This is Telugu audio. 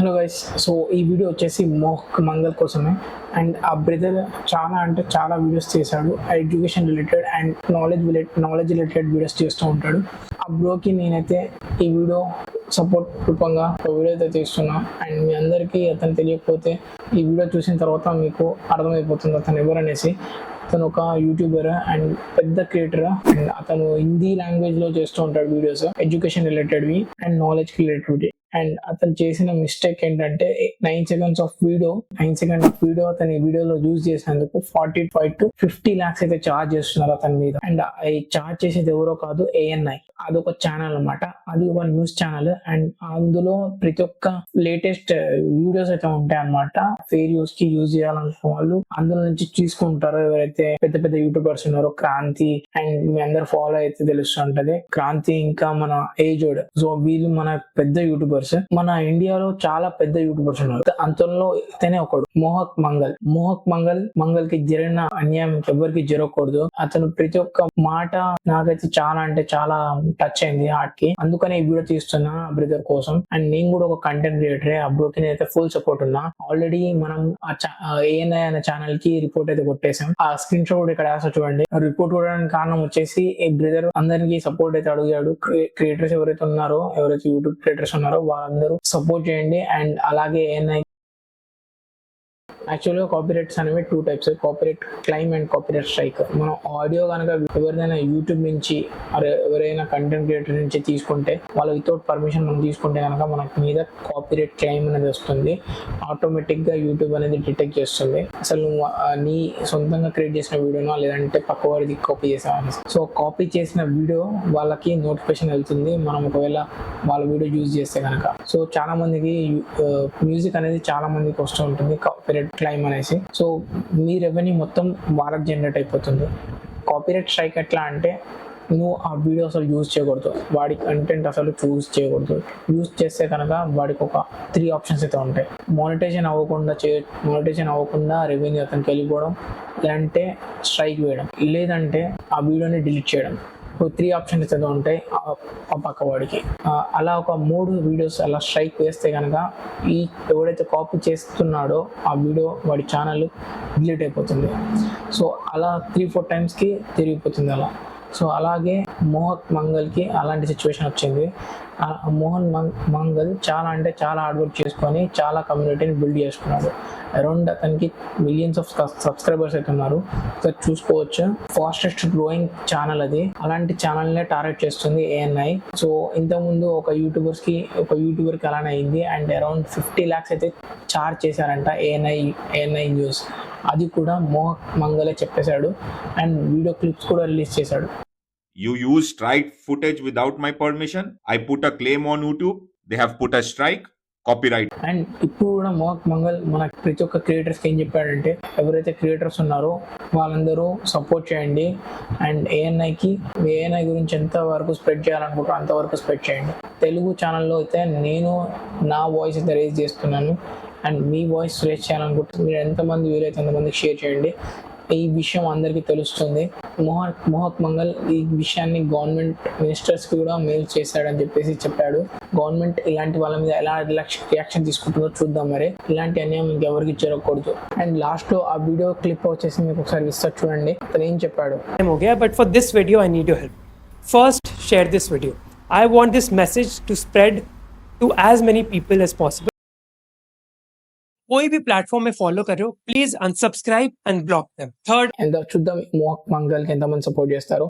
హలో గైస్, సో ఈ వీడియో వచ్చేసి మోహక్ మంగల్ కోసమే. అండ్ ఆ బ్రదర్ చాలా అంటే చాలా వీడియోస్ చేశాడు, education related and knowledge related videos చేస్తూ ఉంటాడు. ఆ బ్రోకి నేనైతే ఈ వీడియో సపోర్ట్ రూపంగా ఒక వీడియో అయితే చేస్తున్నా. అండ్ మీ అందరికీ అతను తెలియకపోతే ఈ వీడియో చూసిన తర్వాత మీకు అర్థమైపోతుంది అతను ఎవరనేసి. అతను ఒక యూట్యూబర్ అండ్ పెద్ద క్రియేటర్. అండ్ అతను హిందీ లాంగ్వేజ్ లో చేస్తూ ఉంటాడు వీడియోస్, ఎడ్యుకేషన్ రిలేటెడ్వి అండ్ నాలెడ్జ్ రిలేటెడ్. అండ్ అతను చేసిన మిస్టేక్ ఏంటంటే 9 seconds ఆఫ్ వీడియో అతని వీడియోలో యూజ్ చేసినందుకు 45 to 50 lakhs అయితే ఛార్జ్ చేస్తున్నారు అతని మీద. అండ్ ఈ ఛార్జ్ చేసేది ఎవరో కాదు, ANI. అదొక ఛానల్ అనమాట, అది ఒక న్యూస్ ఛానల్. అండ్ అందులో ప్రతి ఒక్క లేటెస్ట్ వీడియోస్ అయితే ఉంటాయి అనమాట. ఫెయిర్ యూస్ కి యూజ్ చేయాలనుకున్న వాళ్ళు అందులో నుంచి తీసుకుంటారు. ఎవరైతే పెద్ద పెద్ద యూట్యూబర్స్ ఉన్నారో, క్రాంతి అండ్ మీ అందరు ఫాలో అయితే తెలుస్తుంటది. క్రాంతి ఇంకా మన ఏజోడ్, సో వీళ్ళు మన పెద్ద యూట్యూబర్స్. మన ఇండియాలో చాలా పెద్ద యూట్యూబర్స్ ఉన్నారు, అంతలో ఇతనే ఒకడు మోహక్ మంగల్ కి జరిగిన అన్యాయం ఎవరికి జరగకూడదు. అతను ప్రతి ఒక్క మాట నాకైతే చాలా అంటే చాలా టచ్ అయింది హార్ట్ కి. అందుకనే ఈ వీడియో తీస్తున్నా బ్రదర్ కోసం. అండ్ నేను కూడా ఒక కంటెంట్ క్రియేటర్, ఆ బ్రోకి నేనైతే ఫుల్ సపోర్ట్ ఉన్నా. ఆల్రెడీ మనం ANI అనే ఛానల్ కి రిపోర్ట్ అయితే కొట్టేసాం. ఆ స్క్రీన్ షాట్ కూడా ఇక్కడ వేస్తా చూడండి. రిపోర్ట్ కొట్టడానికి కారణం వచ్చేసి ఈ బ్రదర్ అందరికి సపోర్ట్ అయితే అడిగాడు. క్రియేటర్స్ ఎవరైతే ఉన్నారో, ఎవరైతే యూట్యూబ్ క్రియేటర్స్ ఉన్నారో వాళ్ళందరూ సపోర్ట్ చేయండి. అండ్ అలాగే ANI యాక్చువల్గా కాపీరైట్స్ అనేవి 2 types, copyright claim and copyright strike. మనం ఆడియో కనుక ఎవరిదైనా యూట్యూబ్ నుంచి ఎవరైనా కంటెంట్ క్రియేటర్ నుంచి తీసుకుంటే, వాళ్ళు వితౌట్ పర్మిషన్ మనం తీసుకుంటే కనుక మనకి మీద కాపీరైట్ క్లైమ్ అనేది వస్తుంది. ఆటోమేటిక్గా యూట్యూబ్ అనేది డిటెక్ట్ చేస్తుంది అసలు నువ్వు నీ సొంతంగా క్రియేట్ చేసిన వీడియోనా లేదంటే పక్క వాడిది కాపీ చేసావని. సో కాపీ చేసిన వీడియో వాళ్ళకి నోటిఫికేషన్ వెళ్తుంది మనం ఒకవేళ వాళ్ళ వీడియో యూజ్ చేస్తే కనుక. సో చాలా మందికి మ్యూజిక్ అనేది చాలా మందికి వస్తూ ఉంటుంది కాపీరైట్ క్లైమ్ అనేసి. సో మీ రెవెన్యూ మొత్తం వాళ్ళకి జనరేట్ అయిపోతుంది. కాపీరైట్ స్ట్రైక్ ఎట్లా అంటే, నువ్వు ఆ వీడియో అసలు యూజ్ చేయకూడదు, వాడి కంటెంట్ అసలు చూస్ చేయకూడదు. యూజ్ చేస్తే కనుక వాడికి ఒక 3 options అయితే ఉంటాయి. మానిటైజేషన్ అవ్వకుండా రెవెన్యూ అతనికి వెళ్ళిపోవడం, లేదంటే స్ట్రైక్ వేయడం, లేదంటే ఆ వీడియోని డిలీట్ చేయడం. 3 options అయితే ఉంటాయి ఆ పక్క వాడికి. అలా ఒక 3 వీడియోస్ అలా స్ట్రైక్ వేస్తే కనుక ఈ ఎవడైతే కాపీ చేస్తున్నాడో ఆ వీడియో వాడి ఛానల్ డిలీట్ అయిపోతుంది. సో అలా 3-4 times తిరిగిపోతుంది అలా. సో అలాగే మోహక్ మంగల్కి అలాంటి సిచ్యువేషన్ వచ్చింది. మంగల్ చాలా అంటే చాలా హార్డ్ వర్క్ చేసుకొని చాలా కమ్యూనిటీని బిల్డ్ చేసుకున్నాడు. అరౌండ్ అతనికి మిలియన్స్ ఆఫ్ సబ్స్క్రైబర్స్ అయితే ఉన్నారు. సో చూసుకోవచ్చు, ఫాస్టెస్ట్ గ్రోయింగ్ ఛానల్ అది. అలాంటి ఛానల్నే టార్గెట్ చేస్తుంది ANI. సో ఇంతకుముందు ఒక యూట్యూబర్కి అలానే అయింది. అండ్ అరౌండ్ 50 lakhs అయితే చార్జ్ చేశారంట ANI న్యూస్. అది కూడా మోహక్ మంగలే చెప్పేశాడు. అండ్ వీడియో క్లిప్స్ కూడా రిలీజ్ చేశాడు. You use strike footage without my permission. I put a claim on YouTube. They have put a strike. Copyright. And ఇప్పుడు కూడా మోహక్ మంగల్ మన ప్రతి ఒక్క క్రియేటర్స్కి ఏం చెప్పాడంటే, ఎవరైతే క్రియేటర్స్ ఉన్నారో వాళ్ళందరూ సపోర్ట్ చేయండి. అండ్ ANI గురించి ఎంత వరకు స్ప్రెడ్ చేయాలనుకుంటారో అంతవరకు స్ప్రెడ్ చేయండి. తెలుగు ఛానల్లో అయితే నేను నా వాయిస్ అయితే రేజ్ చేస్తున్నాను. అండ్ మీ వాయిస్ రేజ్ చేయాలనుకుంటే మీరు ఎంతమంది వీలైతే అంతమందికి షేర్ చేయండి. ఈ విషయం అందరికీ తెలుస్తుంది. మోహక్ మంగల్ ఈ విషయాన్ని గవర్నమెంట్ మినిస్టర్స్కి కూడా మెయిల్ చేశాడని చెప్పాడు. గవర్నమెంట్ ఇలాంటి వాళ్ళ మీద ఎలా రియాక్షన్ తీసుకుంటుందో చూద్దాం. మరి ఇలాంటి అన్యాయం ఇంకెవరికి జరగకూడదు. అండ్ లాస్ట్ లో ఆ వీడియో క్లిప్ వచ్చేసి మీకు ఒకసారి ఇస్తా చూడండి. అతను ఏం చెప్పాడు. But for this video I need your help. First, share this video. I want this message to spread to as many people as possible. कोई भी प्लेटफॉर्म में फॉलो कर रहे हो, please unsubscribe and block them. Third, చూద్దాం మోహక్ మంగల్కి ఎంతమంది సపోర్ట్ చేస్తారో.